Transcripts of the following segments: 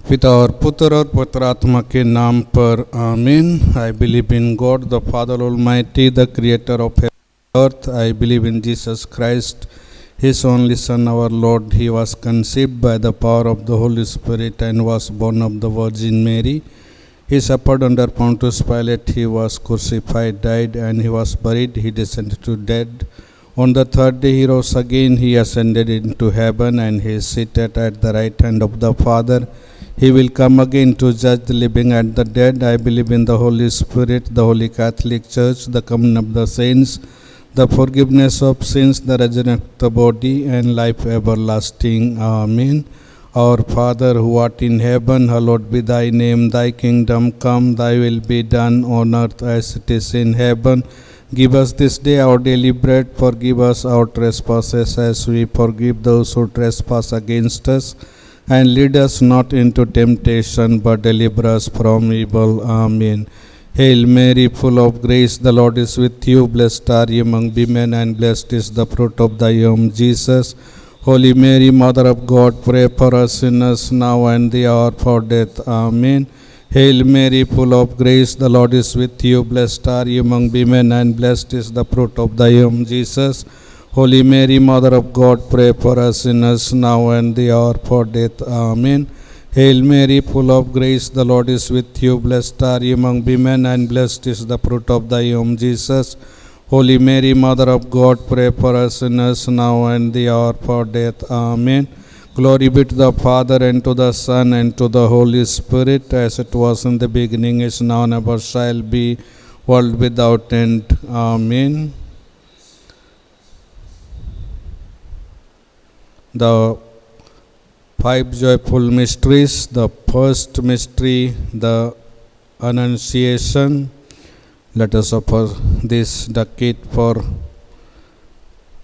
पिता और पुत्र और पवित्र आत्मा के नाम पर आमीन। I believe in God the father almighty, the creator of earth. I believe in Jesus Christ, His only Son, our Lord. He was conceived by the power of the Holy Spirit and was born of the Virgin Mary. He suffered under Pontius Pilate. He was crucified, died, and he was buried. He descended to death. On the third day he rose again. He ascended into heaven, and he is seated at the right hand of the Father. He will come again to judge the living and the dead. I believe in the Holy Spirit, the Holy Catholic Church, the communion of the saints, the forgiveness of sins, the resurrection of the body, and life everlasting. Amen. Our Father, who art in heaven, hallowed be thy name. Thy kingdom come, thy will be done on earth as it is in heaven. Give us this day our daily bread. Forgive us our trespasses as we forgive those who trespass against us. And lead us not into temptation, but deliver us from evil. Amen. Hail Mary, full of grace, the Lord is with you. Blessed are you among women, and blessed is the fruit of thy womb, Jesus. Holy Mary, Mother of God, pray for us sinners, now and the hour of our death. Amen. Hail Mary, full of grace, the Lord is with you. Blessed are you among women, and blessed is the fruit of thy womb, Jesus. Holy Mary, Mother of God, pray for us sinners, now and the hour of our death. Amen. Hail Mary, full of grace, the Lord is with you. Blessed are you among women, and blessed is the fruit of thy womb, Jesus. Holy Mary, Mother of God, pray for us sinners, now and the hour of our death. Amen. Glory be to the Father, and to the Son, and to the Holy Spirit, as it was in the beginning, is now, and ever shall be, world without end. Amen. The five joyful mysteries. The first mystery, the Annunciation. Let us offer this decade for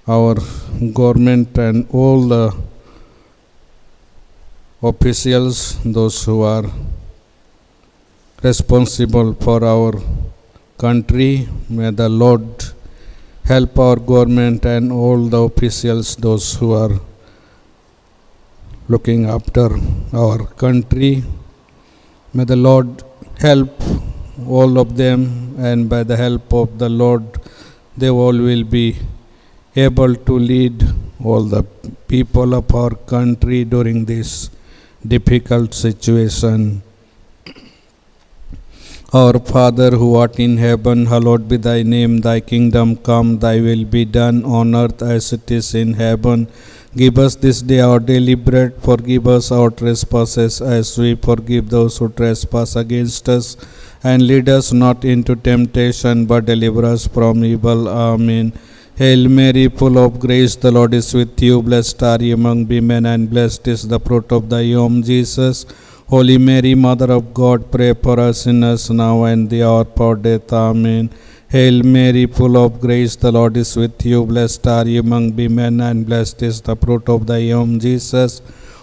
our government and all the officials, those who are responsible for our country. May the Lord help our government and all the officials, those who are looking after our country. May the Lord help all of them, and by the help of the Lord, they all will be able to lead all the people of our country during this difficult situation. Our Father, who art in heaven, hallowed be thy name. Thy kingdom come, thy will be done on earth as it is in heaven. Give us this day our daily bread. Forgive us our trespasses as we forgive those who trespass against us. And lead us not into temptation, but deliver us from evil. Amen. Hail Mary, full of grace, the Lord is with you. Blessed are you among women, and blessed is the fruit of thy womb, Jesus. Holy Mary, Mother of God, pray for us sinners, now and the hour of our death. Amen. Hail Mary, full of grace, the Lord is with you. Blessed are you among women, and blessed is the fruit of thy womb, Jesus.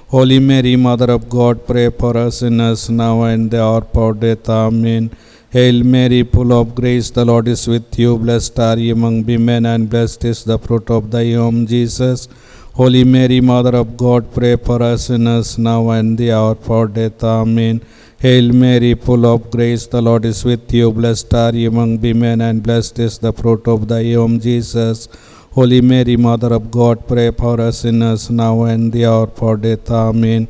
Holy Mary, Mother of God, pray for us sinners, now and the hour of our death. Amen. Hail Mary, full of grace, the Lord is with you. Blessed are you among women, and blessed is the fruit of thy womb, Jesus. Holy Mary, Mother of God, pray for us sinners, now and the hour of our death. Amen. Hail Mary, full of grace, the Lord is with you. Blessed are you among women, and blessed is the fruit of thy womb, Jesus. Holy Mary, Mother of God, pray for us sinners, now and the hour of our death. Amen.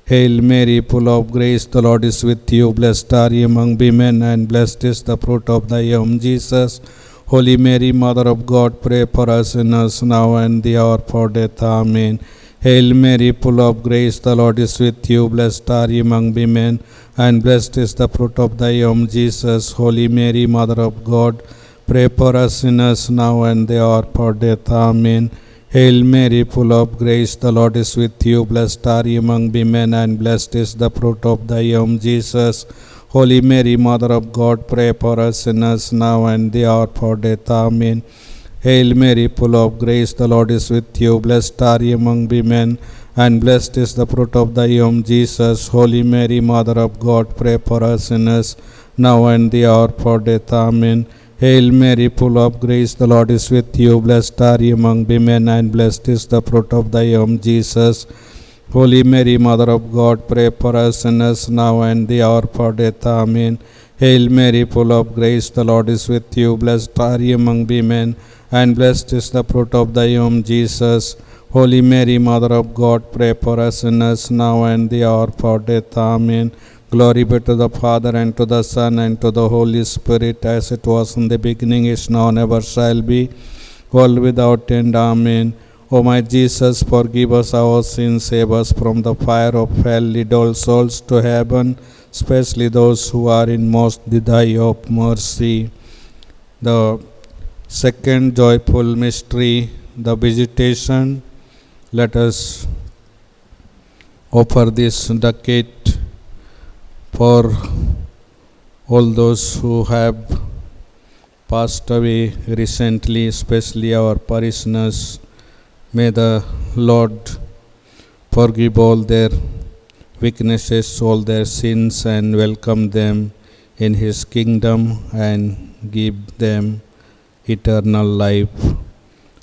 Hail Mary, full of grace, the Lord is with you. Blessed are you among women, and blessed is the fruit of thy womb, Jesus. Holy Mary, Mother of God, pray for us sinners, now and the hour of our death. Amen. Hail Mary, full of grace, the Lord is with you. Blessed are you among women, and blessed is the fruit of thy womb, Jesus. Holy Mary, Mother of God, pray for us sinners, now and the hour of our death. Amen. Hail Mary, full of grace, the Lord is with you. Blessed are you among women, and blessed is the fruit of thy womb, Jesus. Holy Mary, Mother of God, pray for us sinners, now and the hour of our death. Amen. Hail Mary, full of grace, the Lord is with you. Blessed are you among women, and blessed is the fruit of thy womb, Jesus. Holy Mary, Mother of God, pray for us sinners, now and the hour of our death. Amen. Hail Mary, full of grace, the Lord is with you. Blessed are you among women, and blessed is the fruit of thy womb, Jesus. Holy Mary, Mother of God, pray for us sinners now and the hour for death. Amen. Hail Mary, full of grace, the Lord is with you. Blessed are you among women, and blessed is the fruit of thy womb, Jesus. Holy Mary, Mother of God, pray for us sinners now and the hour for death. Amen. Glory be to the Father, and to the Son, and to the Holy Spirit, as it was in the beginning, is now, and ever shall be, world without end. Amen. O my Jesus, forgive us our sins, save us from the fire of hell, lead all souls to heaven, especially those who are in most need of mercy. The second joyful mystery, the visitation. Let us offer this decade for all those who have passed away recently, especially our parishioners. May the Lord forgive all their weaknesses, all their sins, and welcome them in His kingdom and give them eternal life.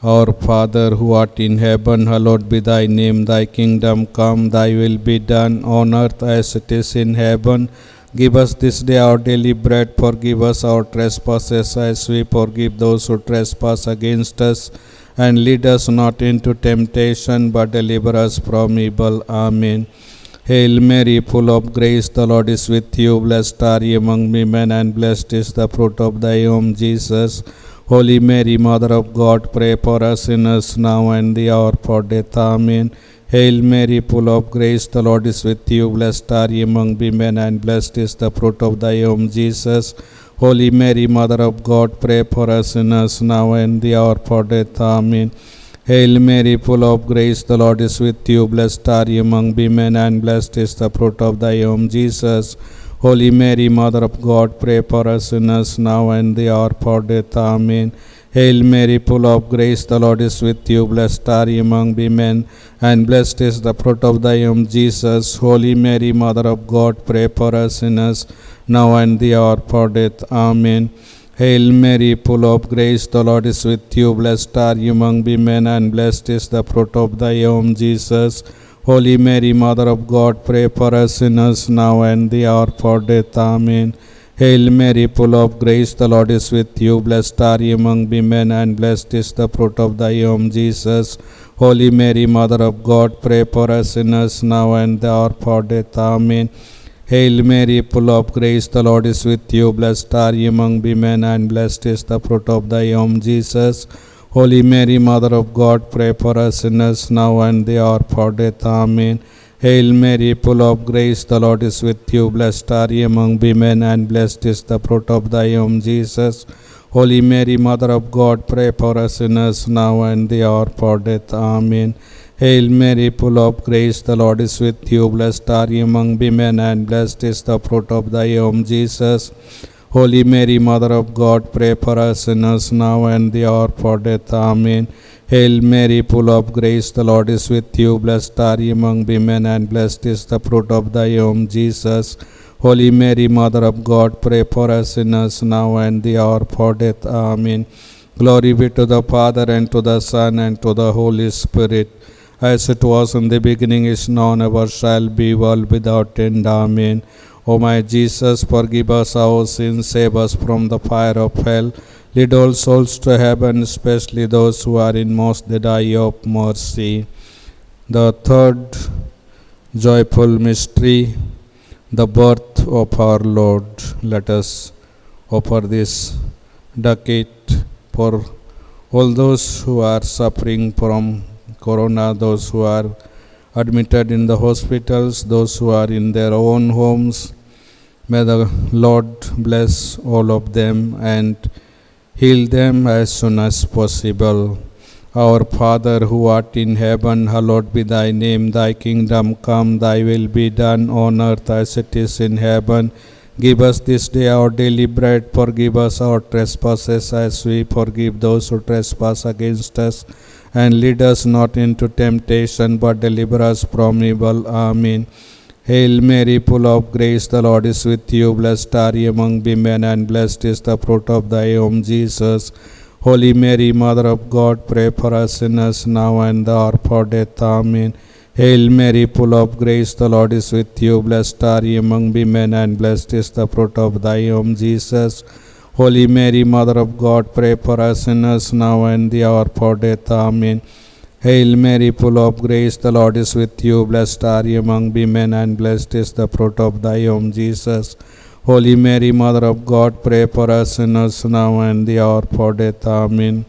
Our Father, who art in heaven, hallowed be thy name. Thy kingdom come, thy will be done on earth as it is in heaven. Give us this day our daily bread. Forgive us our trespasses as we forgive those who trespass against us. And lead us not into temptation, but deliver us from evil. Amen. Hail Mary, full of grace, the Lord is with you. Blessed are you among women, and blessed is the fruit of thy womb, Jesus. Holy Mary, Mother of God, pray for us sinners now and the hour for death. Amen. Hail Mary, full of grace, the Lord is with you. Blessed are you among women, and blessed is the fruit of thy womb, Jesus. Holy Mary, Mother of God, pray for us sinners now and the hour for death. Amen. Hail Mary, full of grace, the Lord is with you. Blessed are you among women, and blessed is the fruit of thy womb, Jesus. Holy Mary, Mother of God, pray for us sinners now and the hour for death. Amen. Hail Mary, full of grace, the Lord is with you. Blessed are you among women, and blessed is the fruit of thy womb, Jesus. Holy Mary, Mother of God, pray for us sinners now and the hour for death. Amen. Hail Mary, full of grace, the Lord is with you. Blessed are you among women, and blessed is the fruit of thy womb, Jesus. Holy Mary, Mother of God, pray for us sinners now and the hour for death. Amen. Hail Mary, full of grace, the Lord is with you. Blessed are you among women, and blessed is the fruit of thy womb, Jesus. Holy Mary, Mother of God, pray for us sinners now and the hour for death. Amen. Hail Mary, full of grace, the Lord is with you. Blessed are you among women, and blessed is the fruit of thy womb, Jesus. Holy Mary, Mother of God, pray for us sinners now and the hour for death. Amen. Hail Mary, full of grace, the Lord is with you. Blessed are you among women, and blessed is the fruit of thy womb, Jesus. Holy Mary, Mother of God, pray for us sinners now and the hour for death. Amen. Hail Mary, full of grace, the Lord is with you. Blessed are you among women, and blessed is the fruit of thy womb, Jesus. Holy Mary, Mother of God, pray for us sinners now and the hour for death. Amen. Hail Mary, full of grace, the Lord is with you. Blessed are you among women, and blessed is the fruit of thy womb, Jesus. Holy Mary, Mother of God, pray for us sinners now and the hour for death. Amen. Glory be to the Father, and to the Son, and to the Holy Spirit, as it was in the beginning, is now, and ever shall be, world without end. Amen. O my Jesus, forgive us our sins, save us from the fire of hell, lead all souls to heaven, especially those who are in most need of mercy. The third joyful mystery, the birth of our Lord. Let us offer this decade for all those who are suffering from Corona, those who are admitted in the hospitals, those who are in their own homes. May the Lord bless all of them and heal them as soon as possible. Our Father, who art in heaven, hallowed be thy name. Thy kingdom come, thy will be done on earth as it is in heaven. Give us this day our daily bread. Forgive us our trespasses as we forgive those who trespass against us. And lead us not into temptation, but deliver us from evil. Amen. Hail Mary, full of grace, the Lord is with you. Blessed are you among women, and blessed is the fruit of thy womb, Jesus. Holy Mary, Mother of God, pray for us sinners now and the hour for death. Amen. Hail Mary, full of grace, the Lord is with you. Blessed are you among women, and blessed is the fruit of thy womb, Jesus. Holy Mary, Mother of God, pray for us sinners now and the hour for death. Amen. Hail Mary, full of grace, the Lord is with you. Blessed are you among women, and blessed is the fruit of thy womb, Jesus. Holy Mary, Mother of God, pray for us sinners now and the hour for death. Amen.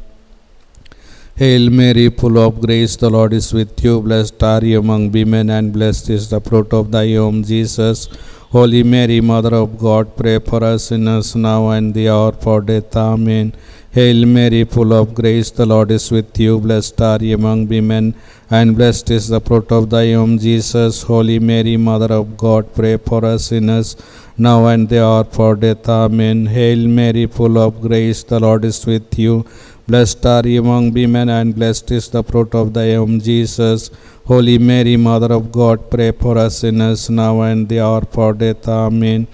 Hail Mary, full of grace, the Lord is with you. Blessed are you among women, and blessed is the fruit of thy womb, Jesus. Holy Mary, Mother of God, pray for us sinners now and the hour for death. Amen. Hail Mary, full of grace, the Lord is with you. Blessed are you among women, and blessed is the fruit of thy womb, Jesus. Holy Mary, Mother of God, pray for us sinners now and the hour for death. Amen. Hail Mary, full of grace, the Lord is with you. Blessed are you among women, and blessed is the fruit of thy womb, Jesus. Holy Mary, Mother of God, pray for us sinners now and the hour for death. Amen.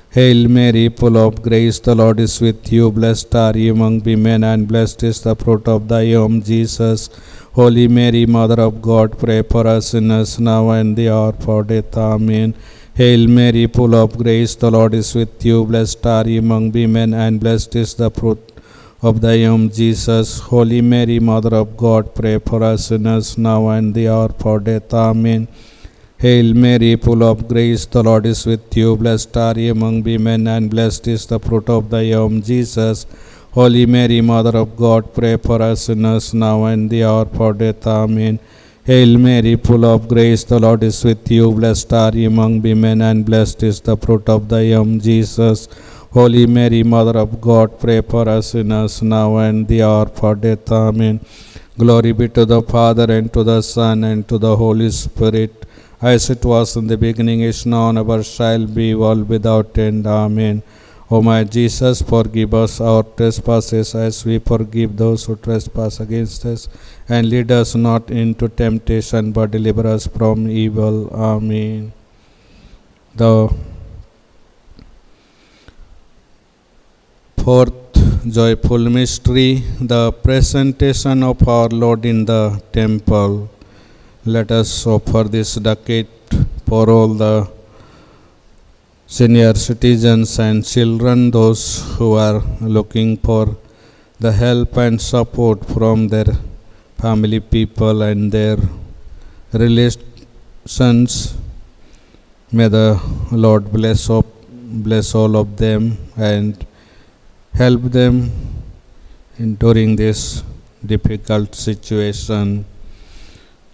Hail Mary, full of grace, the Lord is with you. Blessed are you among women, and blessed is the fruit of thy womb, Jesus. Holy Mary, Mother of God, pray for us sinners now and the hour for death. Amen. Hail Mary, full of grace, the Lord is with you. Blessed are you among women, and blessed is the fruit of thy womb, Jesus. Holy Mary, Mother of God, pray for us sinners now and the hour for death. Amen. Hail Mary, full of grace, the Lord is with you. Blessed are you among women, and blessed is the fruit of thy womb, Jesus. Holy Mary, Mother of God, pray for us sinners now and the hour for death. Amen. Hail Mary, full of grace, the Lord is with you. Blessed are you among women, and blessed is the fruit of thy womb, Jesus. Holy Mary, Mother of God, pray for us sinners now and the hour for death. Amen. Glory be to the Father, and to the Son, and to the Holy Spirit, as it was in the beginning, is now, and ever shall be, world without end. Amen. O my Jesus, forgive us our trespasses, as we forgive those who trespass against us. And lead us not into temptation, but deliver us from evil. Amen. The fourth joyful mystery, the presentation of our Lord in the temple. Let us offer this decade for all the senior citizens and children, those who are looking for the help and support from their family people and their relations. May the Lord bless all of them and help them during this difficult situation.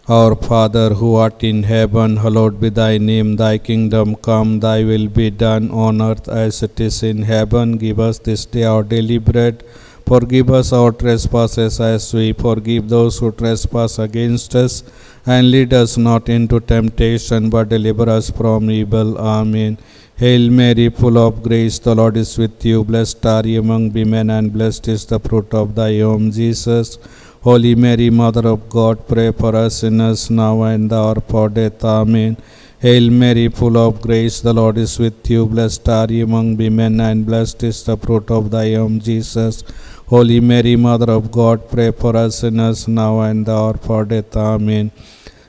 Our Father, who art in heaven, hallowed be thy name. Thy kingdom come, thy will be done on earth as it is in heaven. Give us this day our daily bread. Forgive us our trespasses, as we forgive those who trespass against us. And lead us not into temptation, but deliver us from evil. Amen. Hail Mary, full of grace, the Lord is with you. Blessed are you among women, and blessed is the fruit of thy womb, Jesus. Holy Mary, Mother of God, pray for us sinners now and the hour for death. Amen. Hail Mary, full of grace, the Lord is with you. Blessed are you among women, and blessed is the fruit of thy womb, Jesus. Holy Mary, Mother of God, pray for us sinners now and the hour for death. Amen.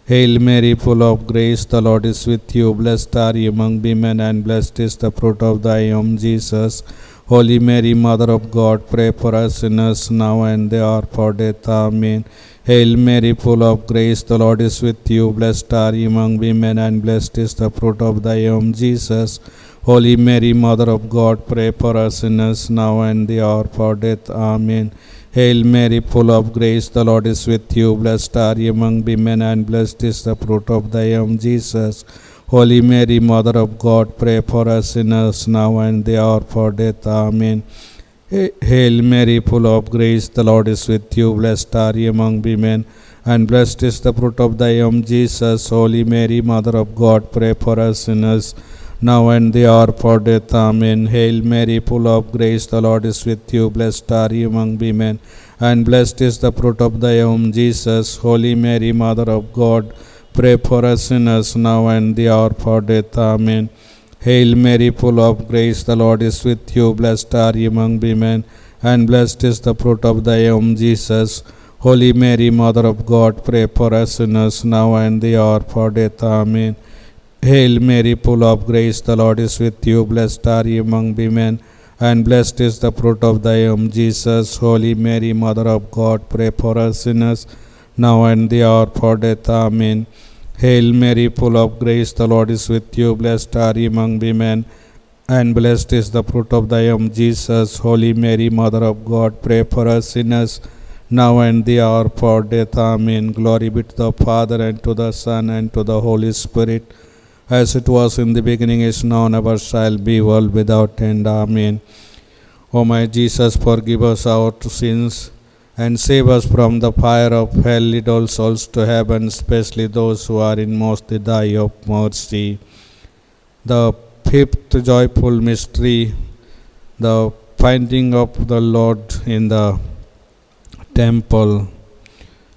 Hail Mary, full of grace, the Lord is with you. Blessed are you among women, and blessed is the fruit of thy womb, Jesus. Holy Mary, Mother of God, pray for us sinners now and the hour for death. Amen. Hail Mary, full of grace, the Lord is with you. Blessed are you among women, and blessed is the fruit of thy womb, Jesus. Holy Mary, Mother of God, pray for us sinners now and the hour for death. Amen. Hail Mary, full of grace, the Lord is with you. Blessed are you among women, and blessed is the fruit of thy womb, Jesus. Holy Mary, Mother of God, pray for us sinners now and the hour for death. Amen. Hail Mary, full of grace, the Lord is with you. Blessed are you among women, and blessed is the fruit of thy womb, Jesus. Holy Mary, Mother of God, pray for us sinners now and the hour for death. Amen. Hail Mary, full of grace, the Lord is with you. Blessed are you among women, and blessed is the fruit of thy womb, Jesus. Holy Mary, Mother of God, pray for us sinners now and the hour for death. Amen. Hail Mary, full of grace, the Lord is with you. Blessed are you among women, and blessed is the fruit of thy womb, Jesus. Holy Mary, Mother of God, pray for us sinners now and the hour of our death. Amen. Hail Mary, full of grace, the Lord is with you. Blessed are you among women, and blessed is the fruit of thy womb, Jesus. Holy Mary, Mother of God, pray for us sinners, now and the hour of our death. Amen. Hail Mary, full of grace, the Lord is with you. Blessed are you among women, and blessed is the fruit of thy womb, Jesus. Holy Mary, Mother of God, pray for us sinners, now and the hour of our death. Amen. Glory be to the Father, and to the Son, and to the Holy Spirit, as it was in the beginning, is now, and ever shall be, world without end. Amen. O my Jesus, forgive us our sins, and save us from the fire of hell. Lead all souls to heaven, especially those who are in most need of mercy. The fifth joyful mystery, the finding of the Lord in the temple.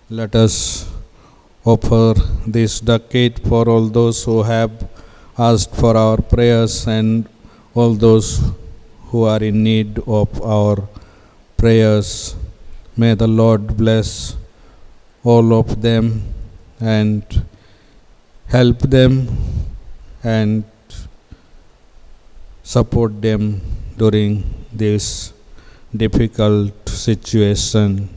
Let us offer this decade for all those who have asked for our prayers and all those who are in need of our prayers. May the Lord bless all of them and help them and support them during this difficult situation.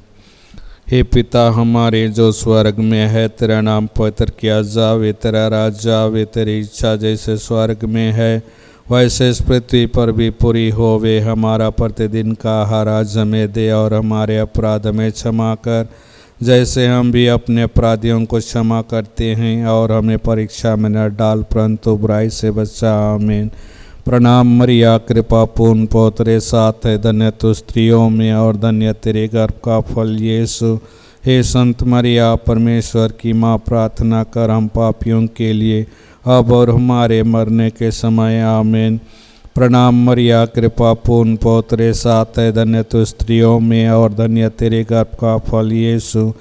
हे पिता हमारे जो स्वर्ग में है, तेरा नाम पवित्र किया जावे, तेरा राज्य आवे, तेरी इच्छा जैसे स्वर्ग में है वैसे इस पृथ्वी पर भी पूरी होवे। हमारा प्रतिदिन का आहार आज हमें दे, और हमारे अपराध हमें क्षमा कर जैसे हम भी अपने अपराधियों को क्षमा करते हैं, और हमें परीक्षा में न डाल परंतु बुराई से बचा। आमीन। प्रणाम मरिया, कृपा पूर्ण पौत्रे साथ है, धन्य तू स्त्रियों में और धन्य तेरे गर्भ का फल यीशु। हे संत मरिया, परमेश्वर की माँ, प्रार्थना कर हम पापियों के लिए अब और हमारे मरने के समय। आमीन। प्रणाम मरिया, कृपा पूर्ण पौत्रे साथ है, धन्य तू स्त्रियों में और धन्य तेरे गर्भ का फल यीशु।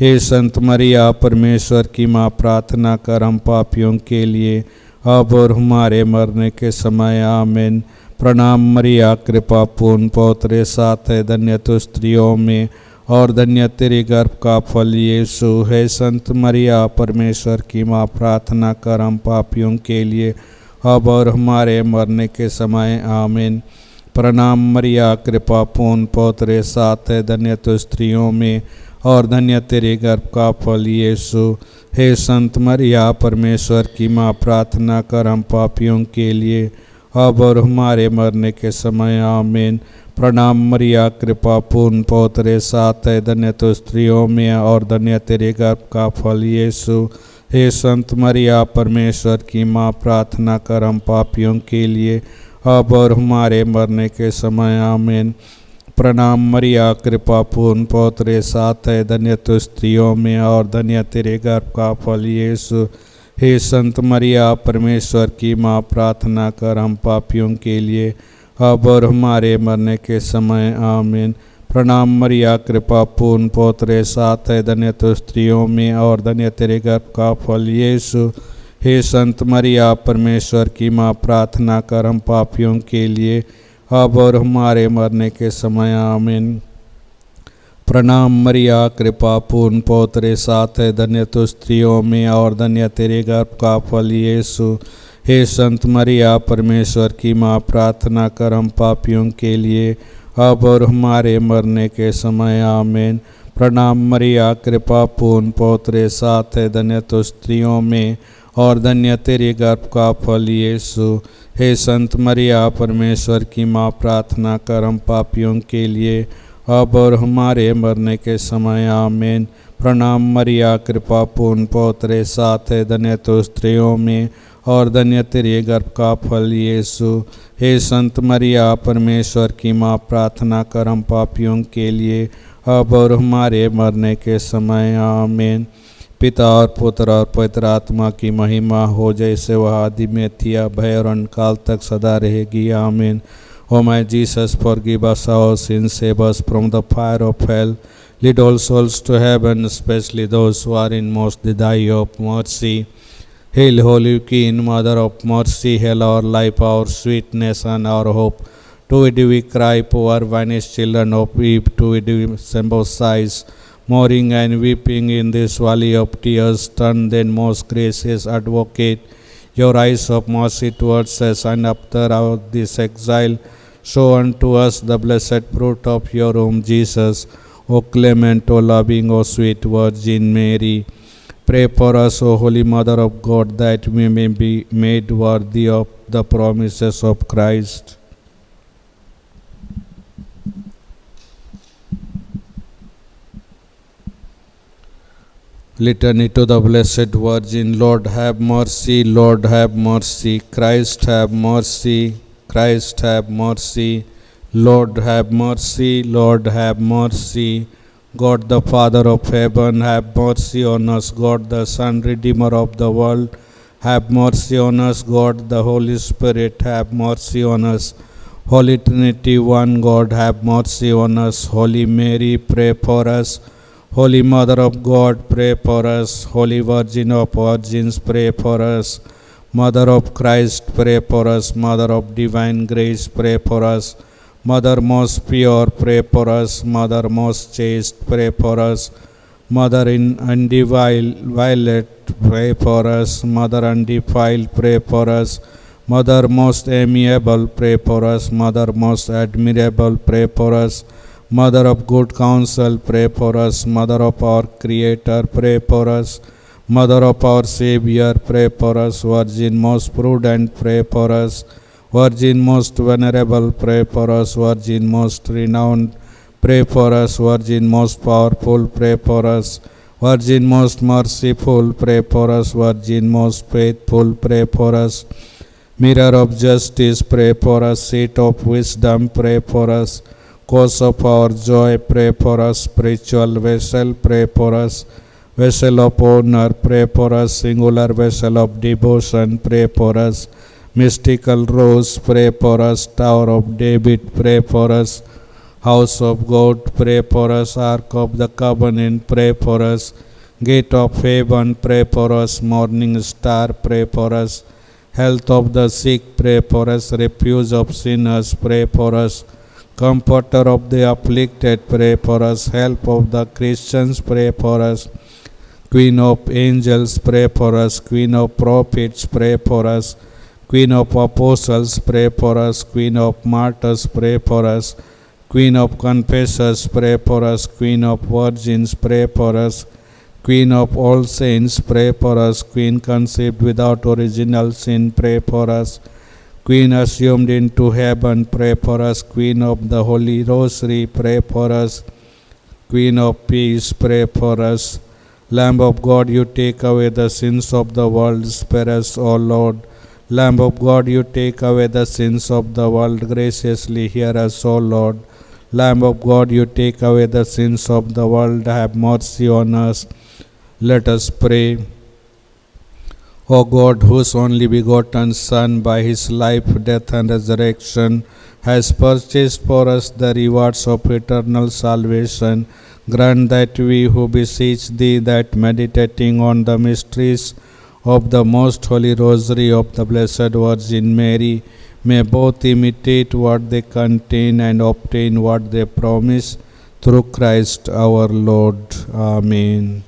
हे संत मरिया, परमेश्वर की माँ, प्रार्थना कर हम पापियों के लिए अब और हमारे मरने के समय। आमीन। प्रणाम मरिया, कृपा पूर्ण पौत्रे साथ है, धन्य तू स्त्रियों में और धन्य तेरे गर्भ का फल यीशु। हे संत मरिया, परमेश्वर की माँ, प्रार्थना कर हम पापियों के लिए अब और हमारे मरने के समय। आमीन। प्रणाम मरिया, कृपा पूर्ण पौत्रे साथ है, धन्य तू स्त्रियों में और धन्य तेरे गर्भ का फल यीशु। हे संत मरिया, परमेश्वर की माँ, प्रार्थना कर हम पापियों के लिए अब और हमारे मरने के समय। आमीन। प्रणाम मरिया, कृपा पूर्ण पौत्रे साथ है, धन्य तू स्त्रियों में और धन्य तेरे गर्भ का फल यीशु। हे संत मरिया, परमेश्वर की माँ, प्रार्थना कर हम पापियों के लिए अब और हमारे मरने के समय। आमीन। प्रणाम मरिया, कृपा पूर्ण पौत्रे साथ है, धन्य तू स्त्रियों में और धन्य तेरे गर्भ का फल यीशु। हे संत मरिया, परमेश्वर की माँ, प्रार्थना कर हम पापियों के लिए अब और हमारे मरने के समय। आमीन। प्रणाम मरिया, कृपा पूर्ण पौत्रे साथ है, धन्य तू स्त्रियों में और धन्य तेरे गर्भ का फल यीशु। हे संत मरिया, परमेश्वर की माँ, प्रार्थना कर हम पापियों के लिए अब और हमारे मरने के समय। आमीन। प्रणाम मरिया, कृपा पूर्ण पौत्रे साथ है, धन्य तू स्त्रियों में और धन्य तेरे गर्भ का फल यीशु। हे संत मरिया, परमेश्वर की माँ, प्रार्थना कर हम पापियों के लिए अब और हमारे मरने के समय। आमीन। प्रणाम मरिया, कृपा पूर्ण पौत्रे साथ है, धन्य तू स्त्रियों में और धन्य तेरे गर्भ का फल यीशु। हे संत मरिया, परमेश्वर की माँ, प्रार्थना कर हम पापियों के लिए अब और हमारे मरने के समय। आमीन। प्रणाम मरिया, कृपा पूर्ण पौत्रे साथ है, धन्य तू स्त्रियों में और धन्य तेरे गर्भ का फल यीशु। हे संत मरिया, परमेश्वर की माँ, प्रार्थना कर हम पापियों के लिए अब और हमारे मरने के समय। आमीन। पिता और पुत्र और पवित्र आत्मा की महिमा हो, जैसे वह आदि में थी, अब है और अनकाल तक सदा रहेगी। आमीन। O my Jesus, forgive us our sins, save us from the fire of hell. Lead all souls to heaven, especially those who are in most need of mercy. Hail, Holy Queen, Mother of Mercy, hail our life, our sweetness, and our hope. To thee we cry, poor vanished children of Eve, to thee we sympathize. mourning and weeping in this valley of tears, turn then, most gracious Advocate, your eyes of mercy towards us, and after this exile, show unto us the blessed fruit of your womb, Jesus. O clement, O loving, O sweet Virgin Mary, pray for us, O Holy Mother of God, that we may be made worthy of the promises of Christ. Litany to the Blessed Virgin. Lord have mercy, Lord have mercy, Christ have mercy, Christ have mercy, Lord have mercy, Lord have mercy. God the Father of heaven, have mercy on us. God the Son, Redeemer of the world, have mercy on us. God the Holy Spirit, have mercy on us. Holy Trinity, one God, have mercy on us. Holy Mary, pray for us. Holy Mother of God, pray for us. Holy Virgin of Virgins, pray for us. Mother of Christ, pray for us. Mother of Divine Grace, pray for us. Mother most pure, pray for us. Mother most chaste, pray for us. Mother undefiled, pray for us. Mother undefiled, pray for us. Mother most amiable, pray for us. Mother most admirable, pray for us. Mother of good counsel, pray for us. Mother of our Creator, pray for us. Mother of our Savior, pray for us. Virgin most prudent, pray for us. Virgin most venerable, pray for us. Virgin most renowned, pray for us. Virgin most powerful, pray for us. Virgin most merciful, pray for us. Virgin most faithful, pray for us. Mirror of justice, pray for us. Seat of wisdom, pray for us. Cause of our joy, pray for us. Spiritual vessel, pray for us. Vessel of honor, pray for us. Singular vessel of devotion, pray for us. Mystical rose, pray for us. Tower of David, pray for us. House of God, pray for us. Ark of the Covenant, pray for us. Gate of heaven, pray for us. Morning star, pray for us. Health of the sick, pray for us. Refuge of sinners, pray for us. Comforter of the afflicted, pray for us. Help of the Christians, pray for us. Queen of angels, pray for us. Queen of prophets, pray for us. Queen of apostles, pray for us. Queen of martyrs, pray for us. Queen of confessors, pray for us. Queen of virgins, pray for us. Queen of all saints, pray for us. Queen conceived without original sin, pray for us. Queen assumed into heaven, pray for us. Queen of the Holy Rosary, pray for us. Queen of peace, pray for us. Lamb of God, you take away the sins of the world, spare us, O Lord. Lamb of God, you take away the sins of the world, graciously hear us, O Lord. Lamb of God, you take away the sins of the world, have mercy on us. Let us pray. O God, whose only begotten Son, by his life, death, and resurrection, has purchased for us the rewards of eternal salvation, grant that we who beseech thee, that meditating on the mysteries of the most holy rosary of the Blessed Virgin Mary, may both imitate what they contain and obtain what they promise, through Christ our Lord. Amen.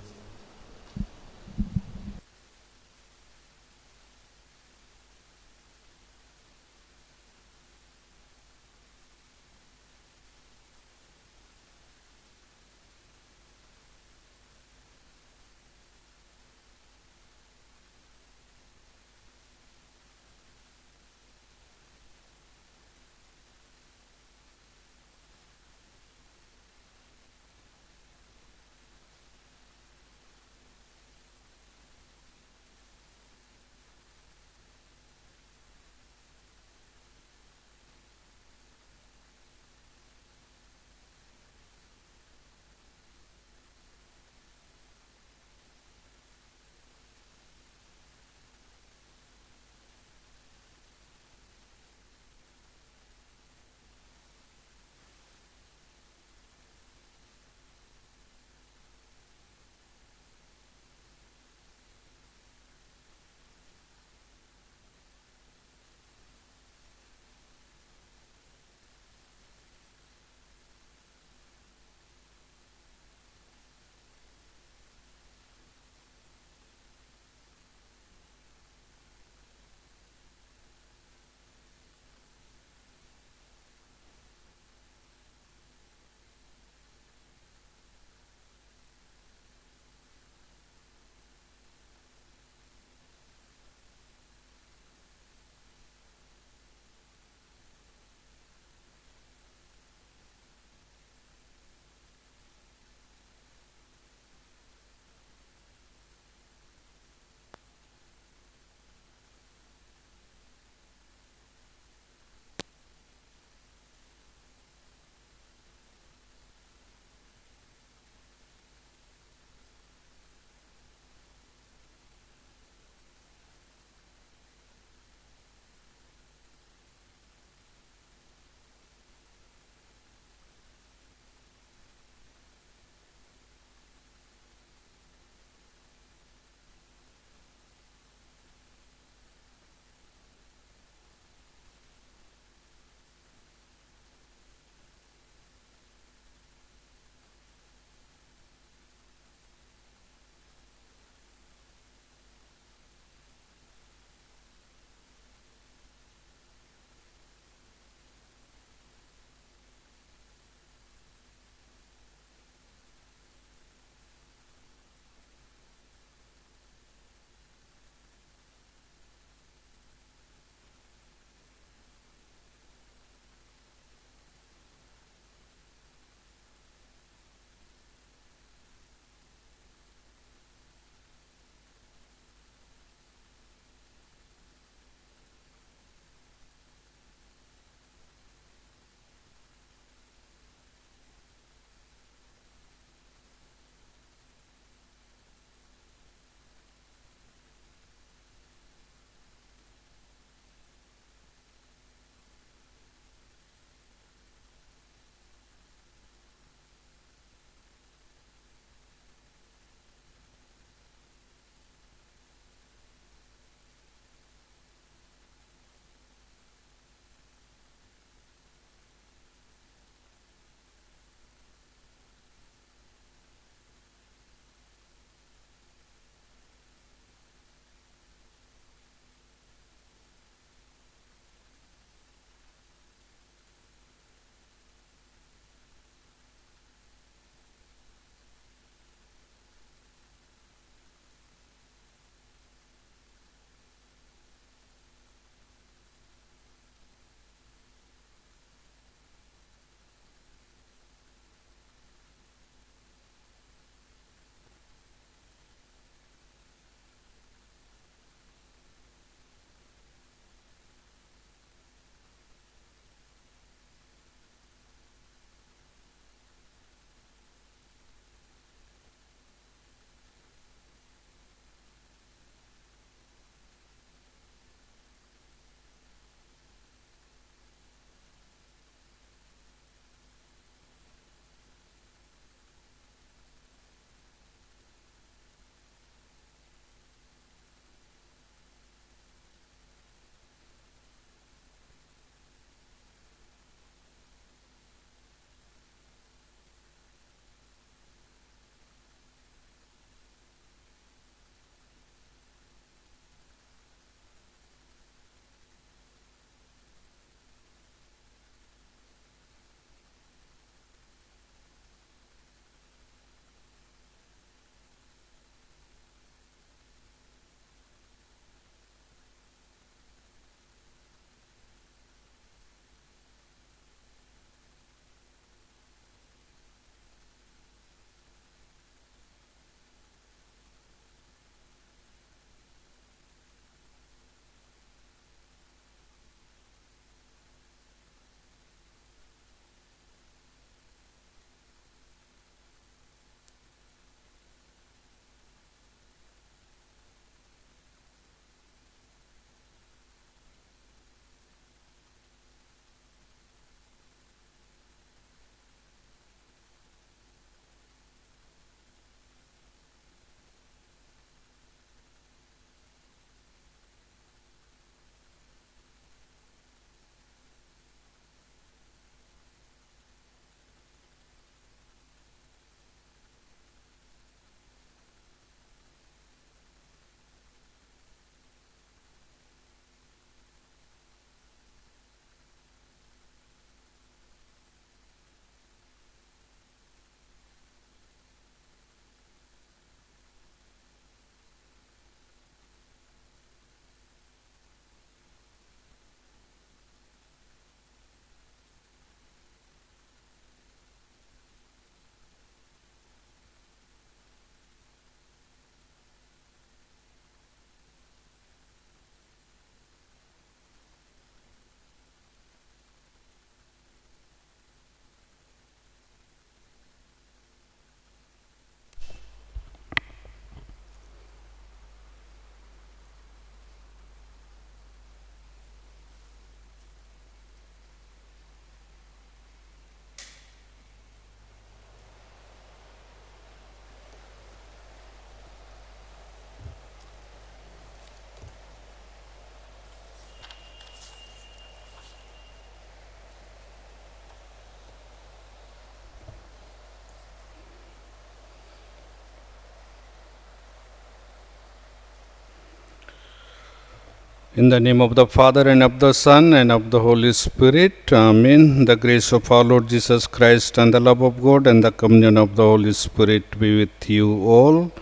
In the name of the Father, and of the Son, and of the Holy Spirit. Amen. The grace of our Lord Jesus Christ, and the love of God, and the communion of the Holy Spirit be with you all,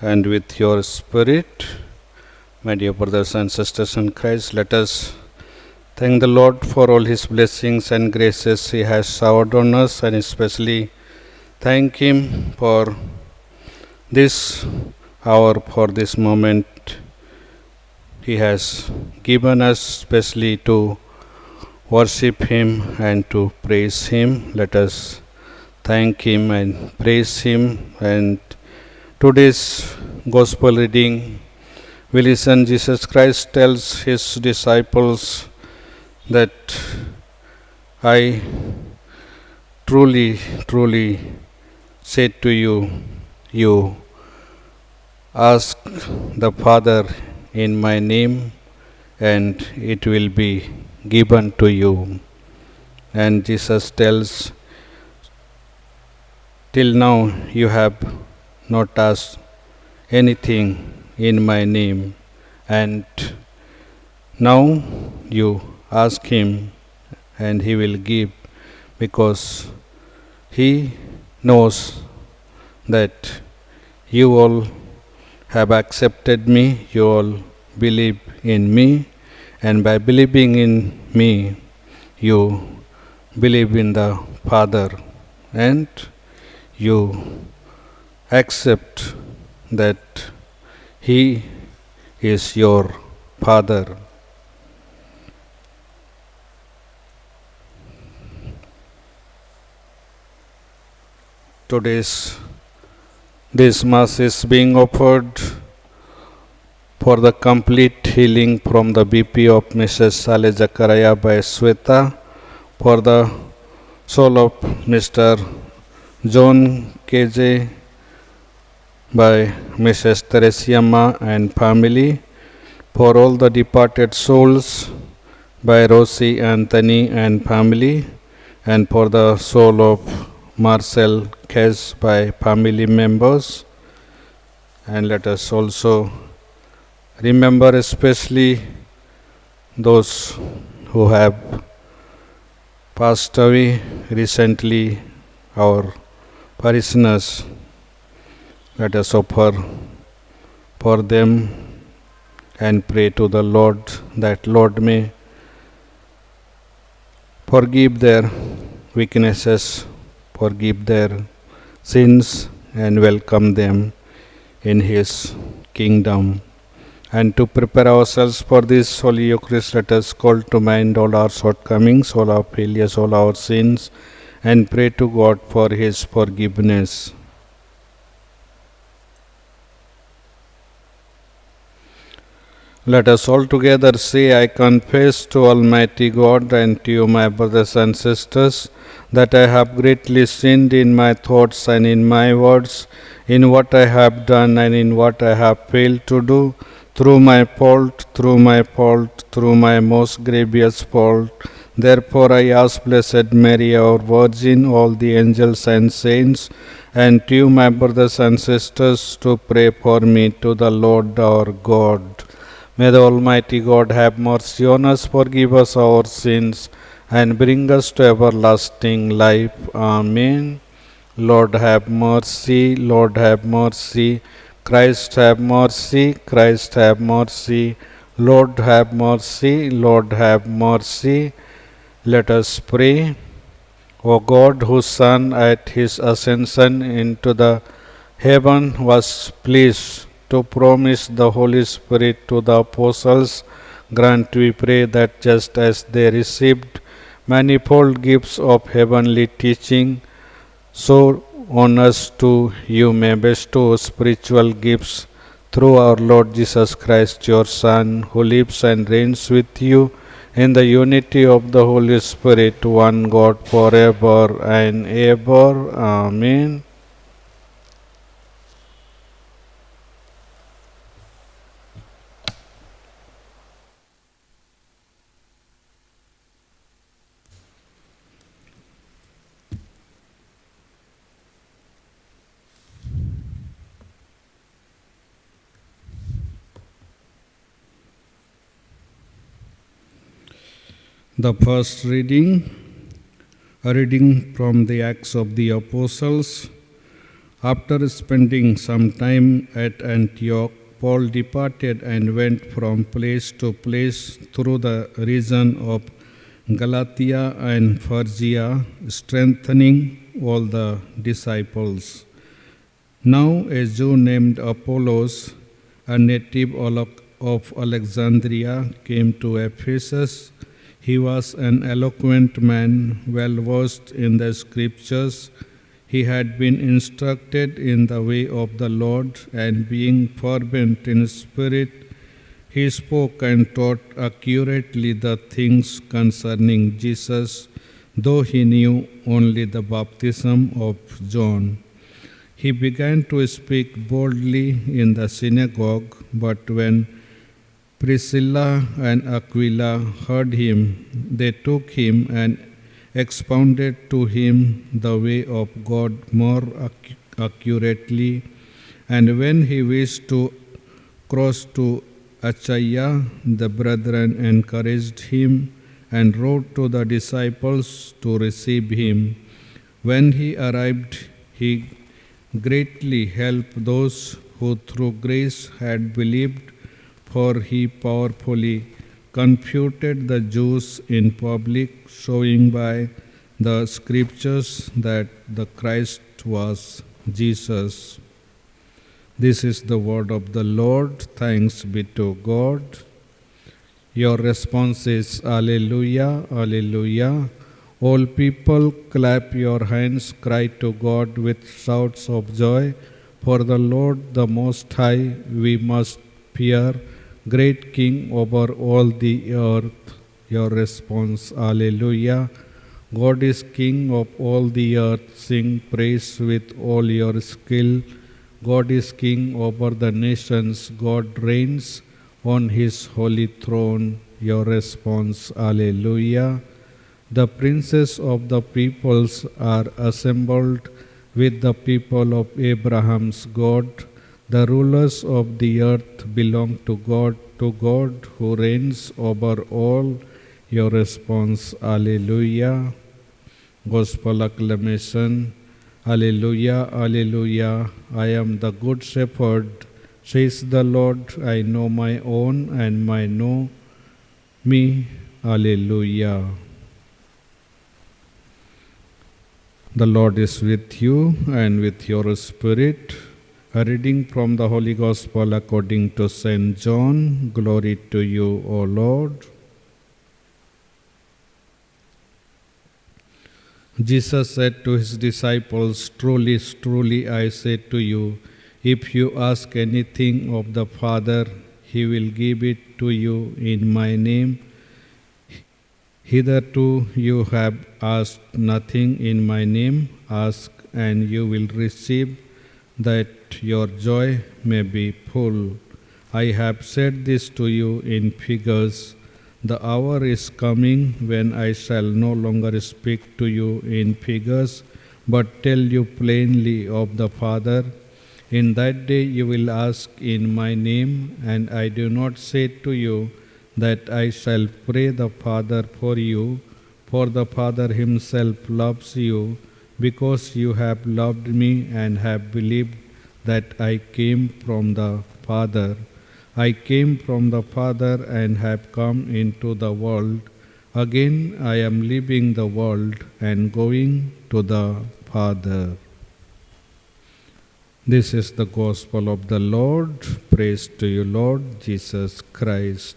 and with your spirit. My dear brothers and sisters in Christ, let us thank the Lord for all His blessings and graces He has showered on us, and especially thank Him for this hour, for this moment He has given us, especially to worship Him and to praise Him. Let us thank Him and praise Him. And today's Gospel reading, we listen Jesus Christ tells His disciples that I truly say to you, you ask the Father in my name, and it will be given to you. And Jesus tells, till now you have not asked anything in my name, and now you ask Him, and He will give, because He knows that you all have accepted me, you all believe in me, and by believing in me, you believe in the Father, and you accept that He is your Father. This Mass is being offered for the complete healing from the BP of Mrs. Saleh Zakaria by Sweta, for the soul of Mr. John KJ by Mrs. Teresiama and family, for all the departed souls by Rosie Anthony and family, and for the soul of Marcel Kes by family members. And let us also remember especially those who have passed away recently, our parishioners. Let us offer for them and pray to the Lord that Lord may forgive their weaknesses, forgive their sins, and welcome them in His kingdom. And to prepare ourselves for this Holy Eucharist, let us call to mind all our shortcomings, all our failures, all our sins, and pray to God for His forgiveness. Let us all together say, I confess to Almighty God and to you, my brothers and sisters, that I have greatly sinned in my thoughts and in my words, in what I have done and in what I have failed to do, through my fault, through my most grievous fault. Therefore I ask Blessed Mary, our Virgin, all the angels and saints, and to you, my brothers and sisters, to pray for me to the Lord our God. May the Almighty God have mercy on us, forgive us our sins, and bring us to everlasting life. Amen. Lord have mercy, Lord have mercy. Christ have mercy, Christ have mercy. Lord have mercy, Lord have mercy. Let us pray. O God, whose Son at His ascension into the heaven was pleased to promise the Holy Spirit to the apostles, grant, we pray, that just as they received manifold gifts of heavenly teaching, so on us too you may bestow spiritual gifts through our Lord Jesus Christ, your Son, who lives and reigns with you in the unity of the Holy Spirit, one God, forever and ever. Amen. The first reading, a reading from the Acts of the Apostles. After spending some time at Antioch, Paul departed and went from place to place through the region of Galatia and Phrygia, strengthening all the disciples. Now a Jew named Apollos, a native of Alexandria, came to Ephesus. He was an eloquent man, well versed in the scriptures. He had been instructed in the way of the Lord, and being fervent in spirit, he spoke and taught accurately the things concerning Jesus, though he knew only the baptism of John. He began to speak boldly in the synagogue, but when Priscilla and Aquila heard him, they took him and expounded to him the way of God more accurately. And when he wished to cross to Achaia, the brethren encouraged him and wrote to the disciples to receive him. When he arrived, he greatly helped those who through grace had believed, for he powerfully confuted the Jews in public, showing by the scriptures that the Christ was Jesus. This is the word of the Lord. Thanks be to God. Your response is Alleluia, Alleluia. All people clap your hands, cry to God with shouts of joy. For the Lord the Most High we must fear, great King over all the earth. Your response, Alleluia. God is King of all the earth. Sing praise with all your skill. God is King over the nations. God reigns on his holy throne. Your response, Alleluia. The princes of the peoples are assembled with the people of Abraham's God. The rulers of the earth belong to God who reigns over all. Your response, Alleluia. Gospel acclamation. Alleluia, Alleluia. I am the good shepherd, says the Lord. I know my own and my know me. Alleluia. The Lord is with you and with your spirit. A reading from the Holy Gospel according to St. John. Glory to you, O Lord. Jesus said to his disciples, Truly, truly, I say to you, if you ask anything of the Father, he will give it to you in my name. Hitherto you have asked nothing in my name. Ask and you will receive, that your joy may be full. I have said this to you in figures. The hour is coming when I shall no longer speak to you in figures, but tell you plainly of the Father. In that day you will ask in my name, and I do not say to you that I shall pray the Father for you, for the Father himself loves you, because you have loved me and have believed that I came from the Father. I came from the Father and have come into the world. Again I am leaving the world and going to the Father. This is the gospel of the Lord. Praise to you, Lord Jesus Christ.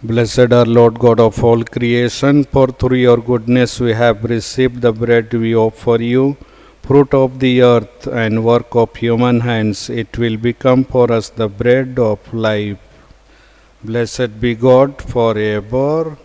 Blessed are Lord God of all creation, for through your goodness we have received the bread we offer you, fruit of the earth and work of human hands. It will become for us the bread of life. Blessed be God forever.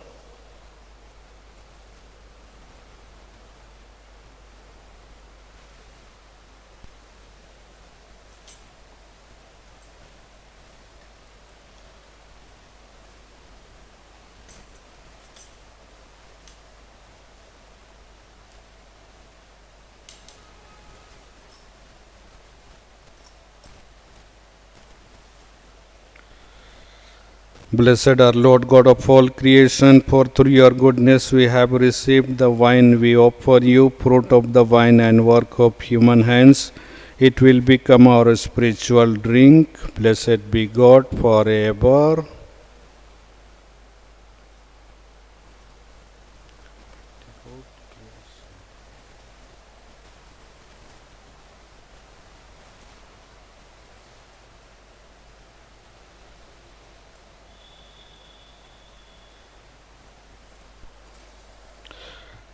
Blessed are Lord God of all creation, for through your goodness we have received the wine we offer you, fruit of the vine and work of human hands. It will become our spiritual drink. Blessed be God forever.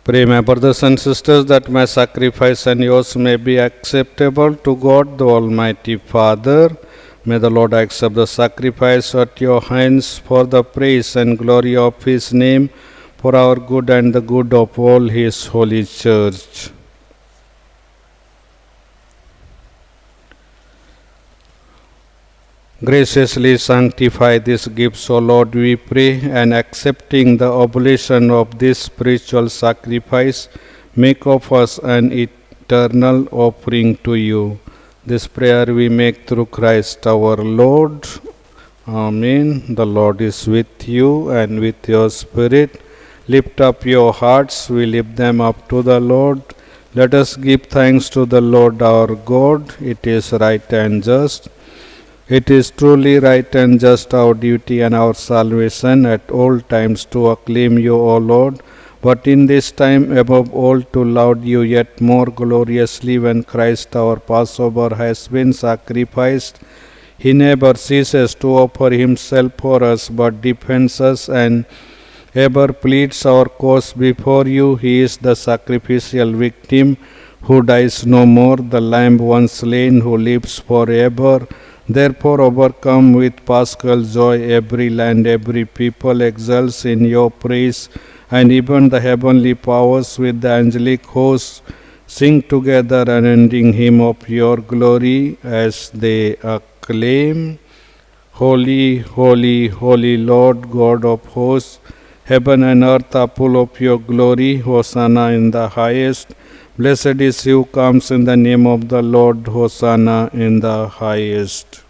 Pray, my brothers and sisters, that my sacrifice and yours may be acceptable to God, the Almighty Father. May the Lord accept the sacrifice at your hands for the praise and glory of His name, for our good and the good of all His holy church. Graciously sanctify these gifts, O Lord, we pray, and accepting the oblation of this spiritual sacrifice, make of us an eternal offering to you. This prayer we make through Christ our Lord. Amen. The Lord is with you and with your spirit. Lift up your hearts, we lift them up to the Lord. Let us give thanks to the Lord our God. It is right and just. It is truly right and just, our duty and our salvation at all times to acclaim you, O Lord, but in this time above all to laud you yet more gloriously when Christ our Passover has been sacrificed. He never ceases to offer himself for us, but defends us and ever pleads our cause before you. He is the sacrificial victim who dies no more, the Lamb once slain who lives forever. Therefore, overcome with paschal joy, every land, every people exults in your praise, and even the heavenly powers with the angelic hosts sing together an ending hymn of your glory as they acclaim, Holy, holy, holy Lord God of hosts, heaven and earth are full of your glory. Hosanna in the highest. Blessed is he who comes in the name of the Lord. Hosanna in the highest.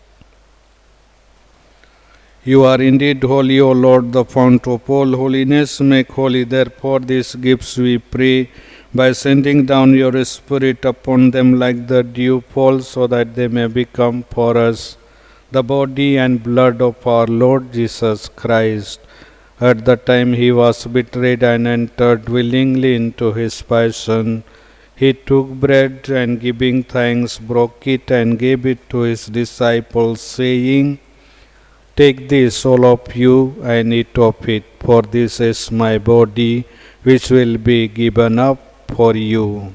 You are indeed holy, O Lord, the fount of all holiness. Make holy, therefore, these gifts, we pray, by sending down your Spirit upon them like the dew fall, so that they may become for us the body and blood of our Lord Jesus Christ. At the time he was betrayed and entered willingly into his passion, he took bread and giving thanks broke it and gave it to his disciples, saying, Take this, all of you, and eat of it, for this is my body, which will be given up for you.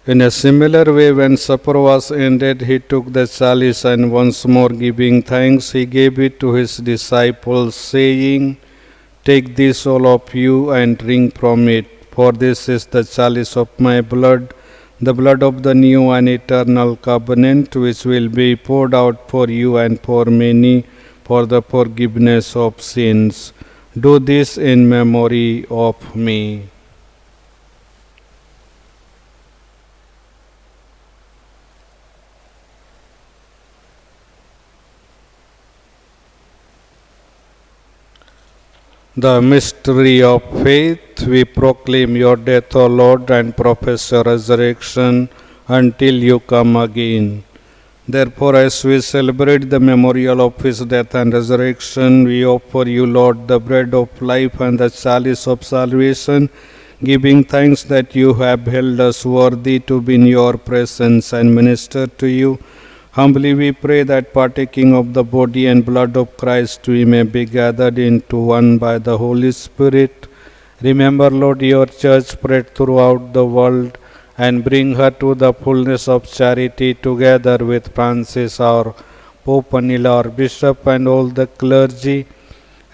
In a similar way, when supper was ended, he took the chalice and once more giving thanks, he gave it to his disciples, saying, Take this, all of you, and drink from it, for this is the chalice of my blood, the blood of the new and eternal covenant, which will be poured out for you and for many for the forgiveness of sins. Do this in memory of me. The mystery of faith, we proclaim your death, O Lord, and profess your resurrection until you come again. Therefore, as we celebrate the memorial of his death and resurrection, we offer you, Lord, the bread of life and the chalice of salvation, giving thanks that you have held us worthy to be in your presence and minister to you. Humbly we pray that partaking of the body and blood of Christ, we may be gathered into one by the Holy Spirit. Remember, Lord, your church spread throughout the world, and bring her to the fullness of charity, together with Francis, our Pope, Manila, our Bishop, and all the clergy.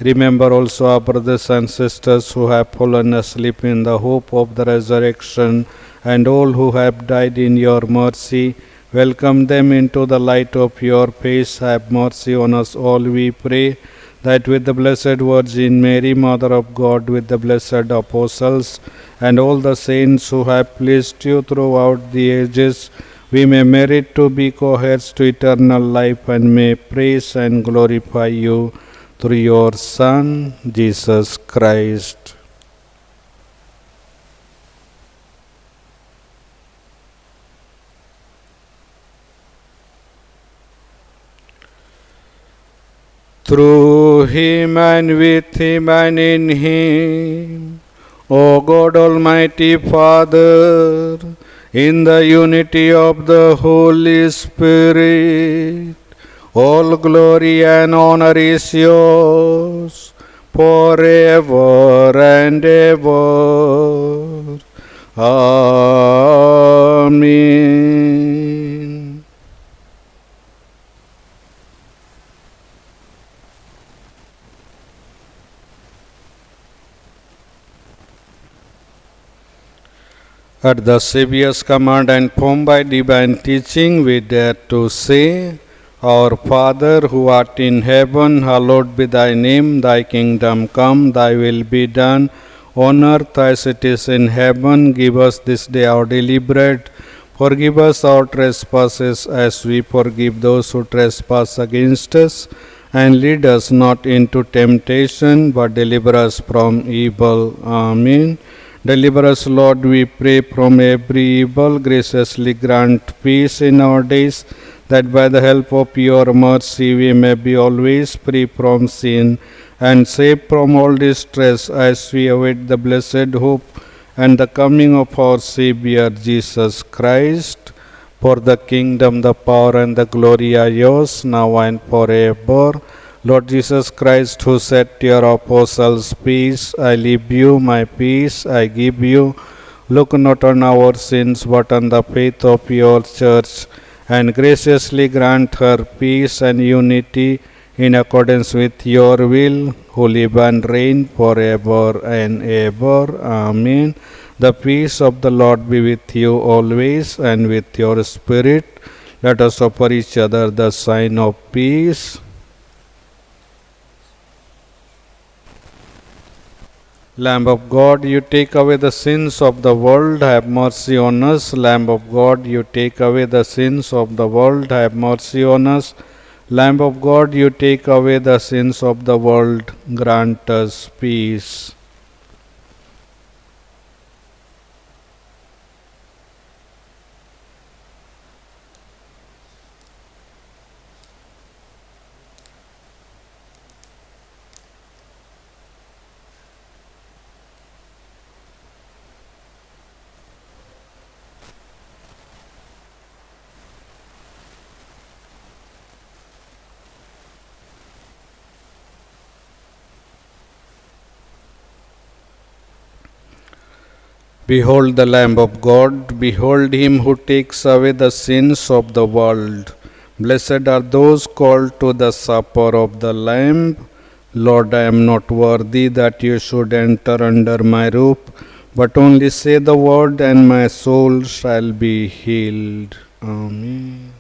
Remember also our brothers and sisters who have fallen asleep in the hope of the resurrection, and all who have died in your mercy. Welcome them into the light of your face. Have mercy on us all, we pray, that with the Blessed Virgin Mary, Mother of God, with the blessed apostles, and all the saints who have pleased you throughout the ages, we may merit to be co-heirs to eternal life, and may praise and glorify you through your Son, Jesus Christ. Through him and with him and in him, O God Almighty Father, in the unity of the Holy Spirit, all glory and honor is yours forever and ever. Amen. At the Saviour's command and formed by divine teaching, we dare to say, Our Father who art in heaven, hallowed be thy name. Thy kingdom come, thy will be done, on earth as it is in heaven. Give us this day our daily bread. Forgive us our trespasses as we forgive those who trespass against us. And lead us not into temptation, but deliver us from evil. Amen. Deliver us, Lord, we pray, from every evil. Graciously grant peace in our days, that by the help of your mercy we may be always free from sin and safe from all distress, as we await the blessed hope and the coming of our Saviour Jesus Christ. For the kingdom, the power, and the glory are yours, now and forever. Lord Jesus Christ, who said to your apostles, Peace I leave you, my peace I give you, look not on our sins, but on the faith of your church, and graciously grant her peace and unity in accordance with your will, who live and reign forever and ever. Amen. The peace of the Lord be with you always, and with your spirit. Let us offer each other the sign of peace. Lamb of God, you take away the sins of the world, have mercy on us. Lamb of God, you take away the sins of the world, have mercy on us. Lamb of God, you take away the sins of the world, grant us peace. Behold the Lamb of God, behold him who takes away the sins of the world. Blessed are those called to the supper of the Lamb. Lord, I am not worthy that you should enter under my roof, but only say the word, and my soul shall be healed. Amen.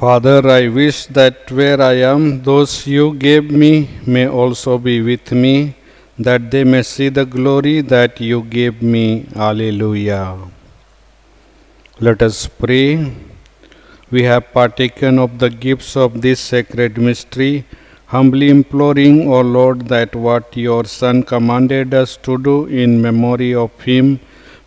Father, I wish that where I am, those you gave me may also be with me, that they may see the glory that you gave me. Alleluia. Let us pray. We have partaken of the gifts of this sacred mystery, humbly imploring, O Lord, that what your Son commanded us to do in memory of him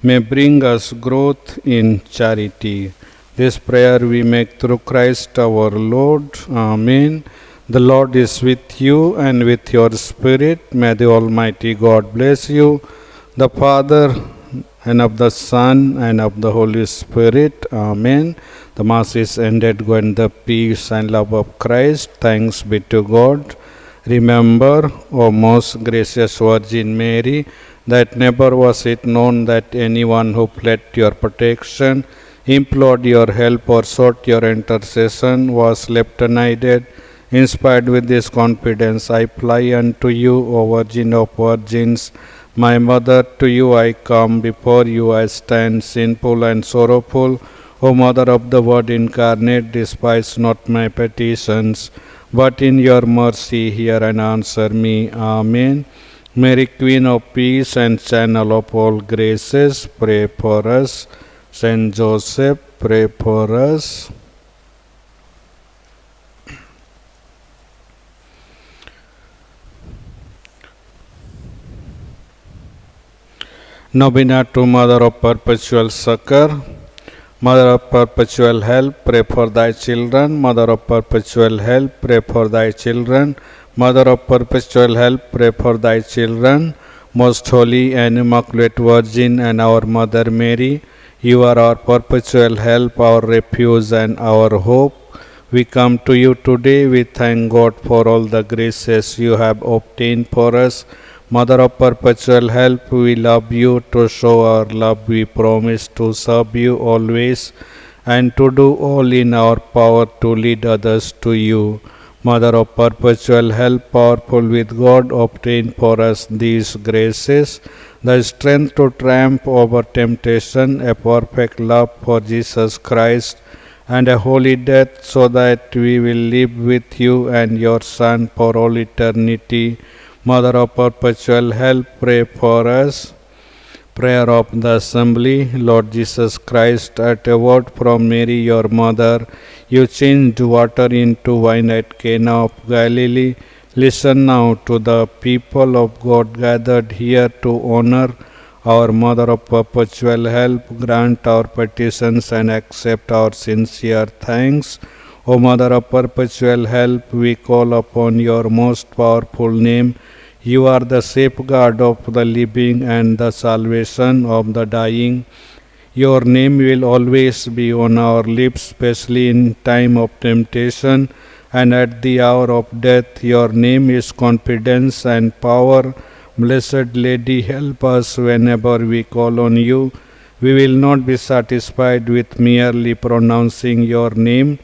may bring us growth in charity. This prayer we make through Christ our Lord. Amen. The Lord is with you and with your spirit. May the Almighty God bless you, the Father, and of the Son, and of the Holy Spirit. Amen. The Mass is ended. Go in the peace and love of Christ. Thanks be to God. Remember, O most gracious Virgin Mary, that never was it known that anyone who fled your protection, implored your help, or sought your intercession was left unaided. Inspired with this confidence, I fly unto you, O Virgin of Virgins. My Mother, to you I come, before you I stand sinful and sorrowful. O Mother of the Word incarnate, despise not my petitions, but in your mercy hear and answer me. Amen. Mary, Queen of Peace and Channel of all graces, pray for us. Saint Joseph, pray for us. Novena to Mother of Perpetual Succor. Mother of Perpetual Help, pray for thy children. Mother of Perpetual Help, pray for thy children. Mother of Perpetual Help, pray for thy children. Most Holy and Immaculate Virgin and our Mother Mary, you are our perpetual help, our refuge and our hope. We come to you today. We thank God for all the graces you have obtained for us. Mother of Perpetual Help, we love you. To show our love, we promise to serve you always and to do all in our power to lead others to you. Mother of Perpetual Help, powerful with God, obtain for us these graces: the strength to triumph over temptation, a perfect love for Jesus Christ, and a holy death, so that we will live with you and your Son for all eternity. Mother of Perpetual Help, pray for us. Prayer of the Assembly. Lord Jesus Christ, at a word from Mary, your mother, you changed water into wine at Cana of Galilee. Listen now to the people of God gathered here to honor our Mother of Perpetual Help. Grant our petitions and accept our sincere thanks. O Mother of Perpetual Help, we call upon your most powerful name. You are the safeguard of the living and the salvation of the dying. Your name will always be on our lips, especially in time of temptation and at the hour of death. Your name is confidence and power. Blessed Lady, help us whenever we call on you. We will not be satisfied with merely pronouncing your name.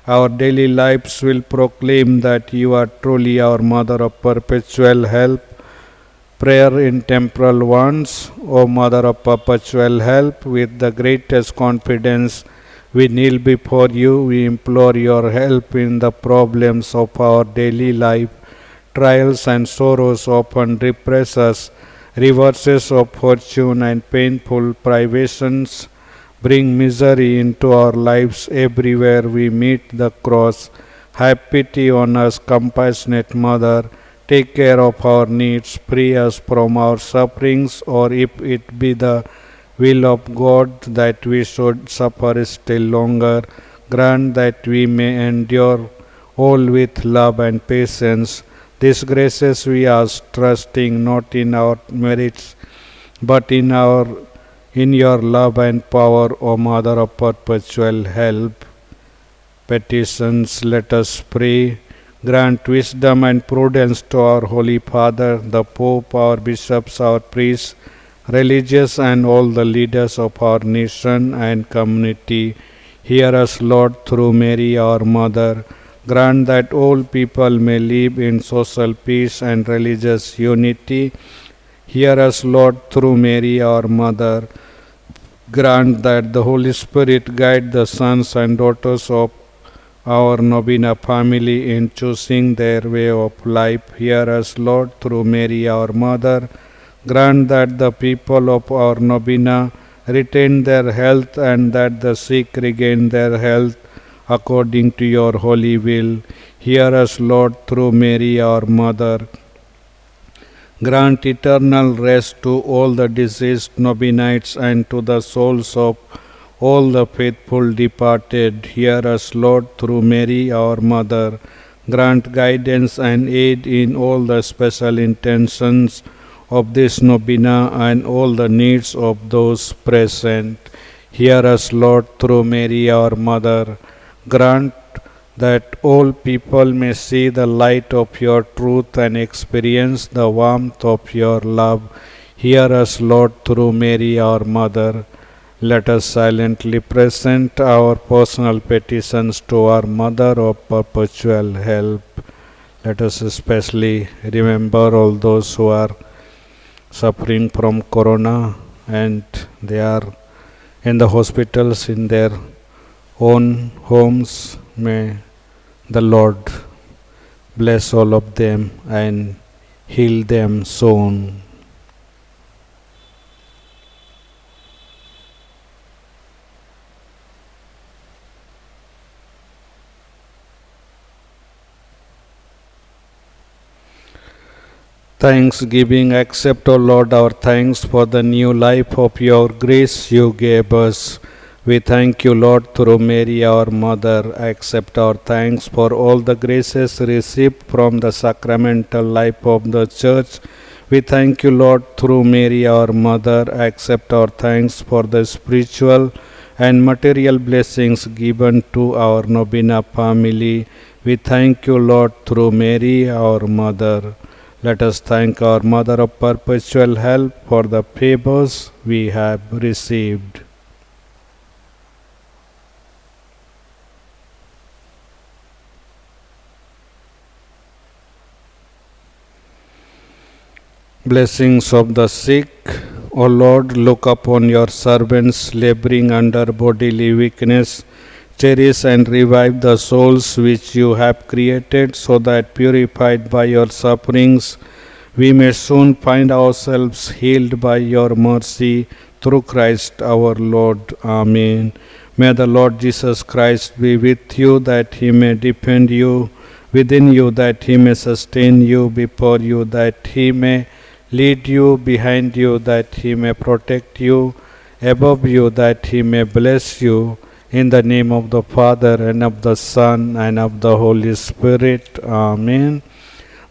Our daily lives will proclaim that you are truly our Mother of Perpetual Help. Prayer in temporal ones. O Mother of Perpetual Help, with the greatest confidence we kneel before you. We implore your help in the problems of our daily life. Trials and sorrows often depress us. Reverses of fortune and painful privations bring misery into our lives. Everywhere we meet the cross. Have pity on us, compassionate Mother. Take care of our needs. Free us from our sufferings, or if it be the will of God that we should suffer still longer, grant that we may endure all with love and patience. These graces we ask, trusting not in our merits, but in your love and power, O Mother of Perpetual Help. Petitions. Let us pray. Grant wisdom and prudence to our Holy Father, the Pope, our bishops, our priests, religious, and all the leaders of our nation and community. Hear us, Lord, through Mary, our Mother. Grant that all people may live in social peace and religious unity. Hear us, Lord, through Mary, our Mother. Grant that the Holy Spirit guide the sons and daughters of our Novena family in choosing their way of life. Hear us, Lord, through Mary, our Mother. Grant that the people of our Novena retain their health and that the sick regain their health according to your holy will. Hear us, Lord, through Mary, our Mother. Grant eternal rest to all the deceased Novenites and to the souls of all the faithful departed. Hear us, Lord, through Mary, our Mother. Grant guidance and aid in all the special intentions of this novena and all the needs of those present. Hear us, Lord, through Mary, our Mother. Grant that all people may see the light of your truth and experience the warmth of your love. Hear us, Lord, through Mary, our Mother. Let us silently present our personal petitions to our Mother of Perpetual Help. Let us especially remember all those who are suffering from corona and they are in the hospitals in their own homes. May the Lord bless all of them and heal them soon. Thanksgiving, accept, O Lord, our thanks for the new life of your grace you gave us. We thank you, Lord, through Mary, our Mother. Accept our thanks for all the graces received from the sacramental life of the Church. We thank you, Lord, through Mary, our Mother. Accept our thanks for the spiritual and material blessings given to our Novena family. We thank you, Lord, through Mary, our Mother. Let us thank our Mother of Perpetual Help for the favors we have received. Blessings of the sick. O Lord, look upon your servants laboring under bodily weakness. Cherish and revive the souls which you have created, so that, purified by your sufferings, we may soon find ourselves healed by your mercy through Christ our Lord. Amen. May the Lord Jesus Christ be with you, that he may defend you, within you, that he may sustain you, before you, that he may lead you, behind you, that he may protect you, above you, that he may bless you. In the name of the Father, and of the Son, and of the Holy Spirit. Amen.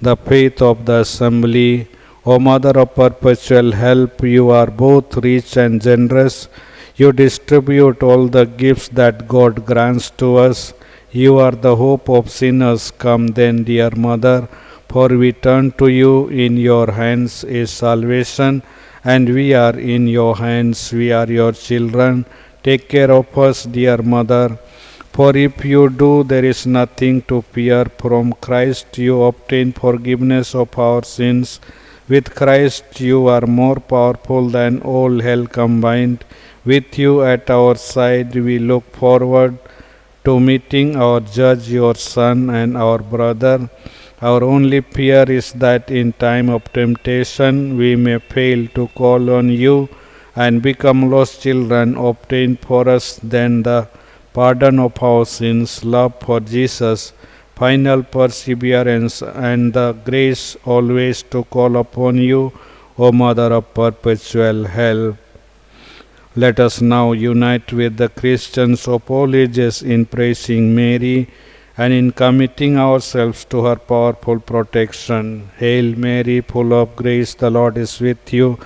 The faith of the assembly. O Mother of Perpetual Help, you are both rich and generous. You distribute all the gifts that God grants to us. You are the hope of sinners. Come then, dear Mother, for we turn to you. In your hands is salvation, and we are in your hands. We are your children. Take care of us, dear Mother, for if you do, there is nothing to fear. From Christ you obtain forgiveness of our sins. With Christ you are more powerful than all hell combined. With you at our side, we look forward to meeting our Judge, your Son, and our brother. Our only fear is that in time of temptation we may fail to call on you and become lost children. Obtain for us then the pardon of our sins, love for Jesus, final perseverance, and the grace always to call upon you, O Mother of Perpetual Help. Let us now unite with the Christians of all ages in praising Mary and in committing ourselves to her powerful protection. Hail Mary, full of grace, the Lord is with you.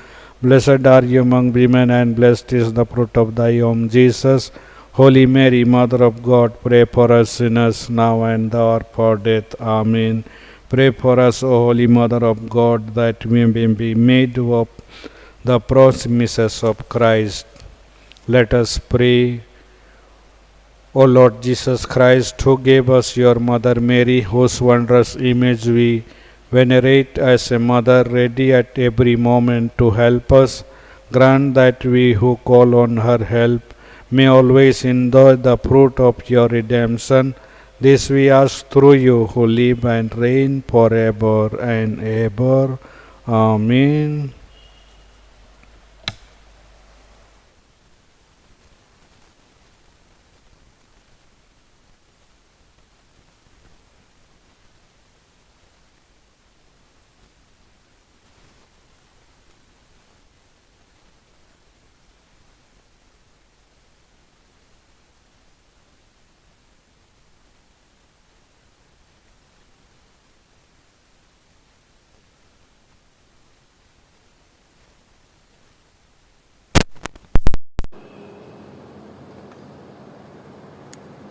Blessed are you among women, and blessed is the fruit of thy womb, Jesus. Holy Mary, Mother of God, pray for us sinners, now and the hour of death. Amen. Pray for us, O Holy Mother of God, that we may be made of the promises of Christ. Let us pray. O Lord Jesus Christ, who gave us your Mother Mary, whose wondrous image we venerate as a mother ready at every moment to help us, grant that we who call on her help may always enjoy the fruit of your redemption, This we ask through you, who live and reign forever and ever. Amen.